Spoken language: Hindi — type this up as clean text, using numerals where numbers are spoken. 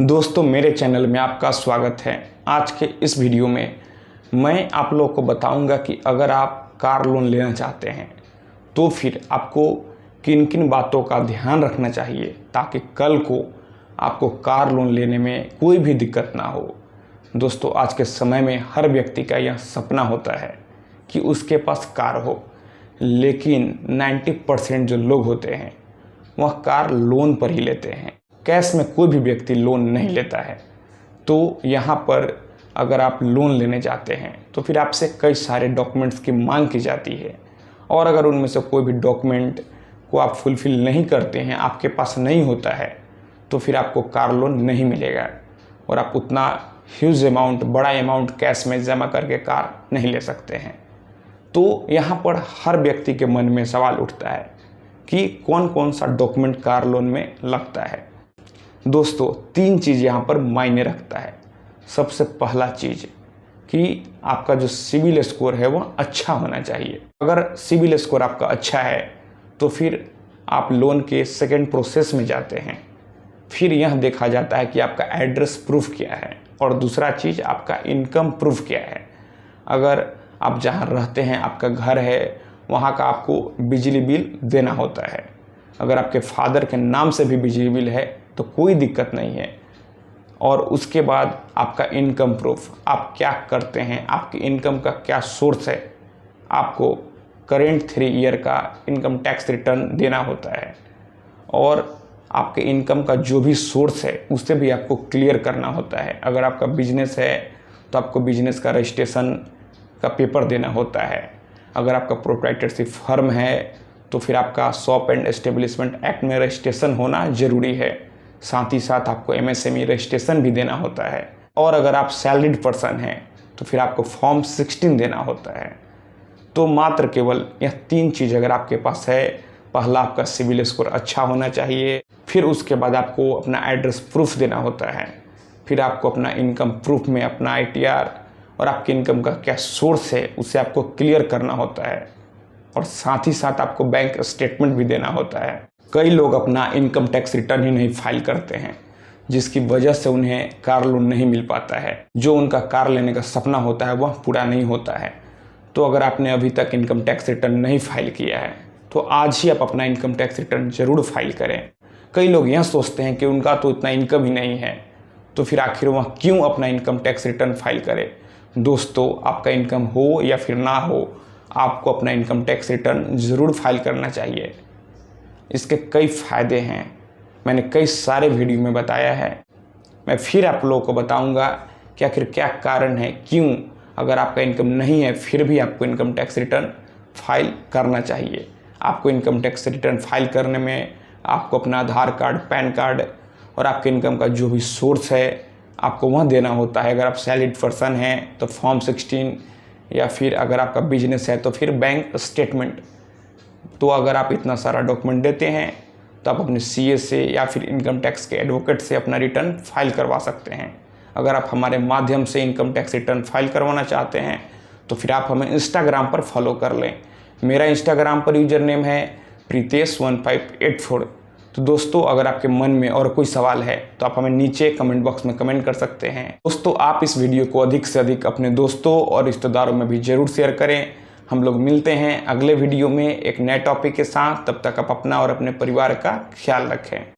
दोस्तों, मेरे चैनल में आपका स्वागत है। आज के इस वीडियो में मैं आप लोगों को बताऊंगा कि अगर आप कार लोन लेना चाहते हैं तो फिर आपको किन किन बातों का ध्यान रखना चाहिए ताकि कल को आपको कार लोन लेने में कोई भी दिक्कत ना हो। दोस्तों, आज के समय में हर व्यक्ति का यह सपना होता है कि उसके पास कार हो, लेकिन 90% जो लोग होते हैं वह कार लोन पर ही लेते हैं। कैश में कोई भी व्यक्ति लोन नहीं लेता है। तो यहाँ पर अगर आप लोन लेने जाते हैं तो फिर आपसे कई सारे डॉक्यूमेंट्स की मांग की जाती है, और अगर उनमें से कोई भी डॉक्यूमेंट को आप फुलफ़िल नहीं करते हैं, आपके पास नहीं होता है, तो फिर आपको कार लोन नहीं मिलेगा और आप उतना ह्यूज अमाउंट, बड़ा अमाउंट कैश में जमा करके कार नहीं ले सकते हैं। तो यहाँ पर हर व्यक्ति के मन में सवाल उठता है कि कौन कौन सा डॉक्यूमेंट कार लोन में लगता है। दोस्तों, 3 चीज़ यहाँ पर मायने रखता है। सबसे पहला चीज़ कि आपका जो सिबिल स्कोर है वह अच्छा होना चाहिए। अगर सिबिल स्कोर आपका अच्छा है तो फिर आप लोन के सेकंड प्रोसेस में जाते हैं। फिर यह देखा जाता है कि आपका एड्रेस प्रूफ क्या है, और दूसरा चीज़ आपका इनकम प्रूफ क्या है। अगर आप जहाँ रहते हैं, आपका घर है, वहाँ का आपको बिजली बिल देना होता है। अगर आपके फादर के नाम से भी बिजली बिल है तो कोई दिक्कत नहीं है। और उसके बाद आपका इनकम प्रूफ, आप क्या करते हैं, आपकी इनकम का क्या सोर्स है, आपको करेंट 3 ईयर का इनकम टैक्स रिटर्न देना होता है। और आपके इनकम का जो भी सोर्स है उससे भी आपको क्लियर करना होता है। अगर आपका बिजनेस है तो आपको बिजनेस का रजिस्ट्रेशन का पेपर देना होता है। अगर आपका प्रोप्राइटरशिप फर्म है तो फिर आपका शॉप एंड एस्टेब्लिशमेंट एक्ट में रजिस्ट्रेशन होना ज़रूरी है। साथ ही साथ आपको MSME रजिस्ट्रेशन भी देना होता है। और अगर आप सैलरीड पर्सन हैं तो फिर आपको फॉर्म 16 देना होता है। तो मात्र केवल यह 3 चीज़ अगर आपके पास है, पहला आपका सिबिल स्कोर अच्छा होना चाहिए, फिर उसके बाद आपको अपना एड्रेस प्रूफ देना होता है, फिर आपको अपना इनकम प्रूफ में अपना ITR और आपकी इनकम का क्या सोर्स है उसे आपको क्लियर करना होता है, और साथ ही साथ आपको बैंक स्टेटमेंट भी देना होता है। कई लोग अपना इनकम टैक्स रिटर्न ही नहीं फाइल करते हैं, जिसकी वजह से उन्हें कार लोन नहीं मिल पाता है। जो उनका कार लेने का सपना होता है वह पूरा नहीं होता है। तो अगर आपने अभी तक इनकम टैक्स रिटर्न नहीं फाइल किया है तो आज ही आप अपना इनकम टैक्स रिटर्न ज़रूर फाइल करें। कई लोग यह सोचते हैं कि उनका तो इतना इनकम ही नहीं है, तो फिर आखिर वह क्यों अपना इनकम टैक्स रिटर्न फाइल करे। दोस्तों, आपका इनकम हो या फिर ना हो, आपको अपना इनकम टैक्स रिटर्न ज़रूर फाइल करना चाहिए। इसके कई फ़ायदे हैं, मैंने कई सारे वीडियो में बताया है। मैं फिर आप लोगों को बताऊंगा कि आखिर क्या कारण है, क्यों अगर आपका इनकम नहीं है फिर भी आपको इनकम टैक्स रिटर्न फाइल करना चाहिए। आपको इनकम टैक्स रिटर्न फाइल करने में आपको अपना आधार कार्ड, पैन कार्ड और आपके इनकम का जो भी सोर्स है आपको वह देना होता है। अगर आप सैलरीड पर्सन हैं तो फॉर्म 16, या फिर अगर आपका बिजनेस है तो फिर बैंक स्टेटमेंट। तो अगर आप इतना सारा डॉक्यूमेंट देते हैं तो आप अपने CA से या फिर इनकम टैक्स के एडवोकेट से अपना रिटर्न फाइल करवा सकते हैं। अगर आप हमारे माध्यम से इनकम टैक्स रिटर्न फाइल करवाना चाहते हैं तो फिर आप हमें इंस्टाग्राम पर फॉलो कर लें। मेरा इंस्टाग्राम पर यूजर नेम है Pritesh1584। तो दोस्तों, अगर आपके मन में और कोई सवाल है तो आप हमें नीचे कमेंट बॉक्स में कमेंट कर सकते हैं। दोस्तों, आप इस वीडियो को अधिक से अधिक अपने दोस्तों और रिश्तेदारों में भी ज़रूर शेयर करें। हम लोग मिलते हैं अगले वीडियो में एक नए टॉपिक के साथ। तब तक आप अपना और अपने परिवार का ख्याल रखें।